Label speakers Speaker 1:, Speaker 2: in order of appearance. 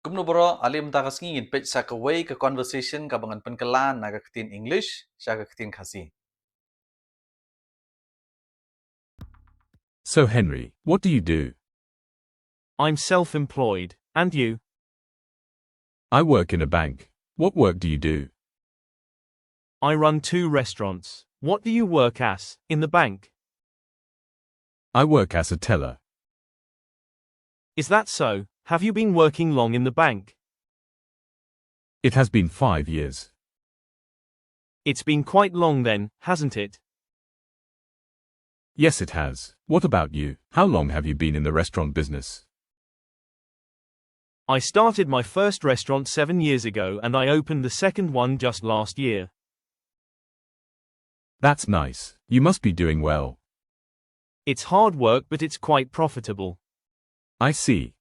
Speaker 1: Kumno bro, alim takas ngingin pech sa kaway ka conversation kabangan penkelan naga ketin English, siya ketin Khasi.
Speaker 2: So Henry, what do you do?
Speaker 3: I'm self-employed, and you?
Speaker 2: I work in a bank. What work do you do?
Speaker 3: I run 2 restaurants. What do you work as, in the bank?
Speaker 2: I work as a teller.
Speaker 3: Is that so? Have you been working long in the bank?
Speaker 2: It has been 5 years.
Speaker 3: It's been quite long then, hasn't it?
Speaker 2: Yes, it has. What about you? How long have you been in the restaurant business?
Speaker 3: I started my first restaurant 7 years ago and I opened the second one just last year.
Speaker 2: That's nice. You must be doing well.
Speaker 3: It's hard work but it's quite profitable.
Speaker 2: I see.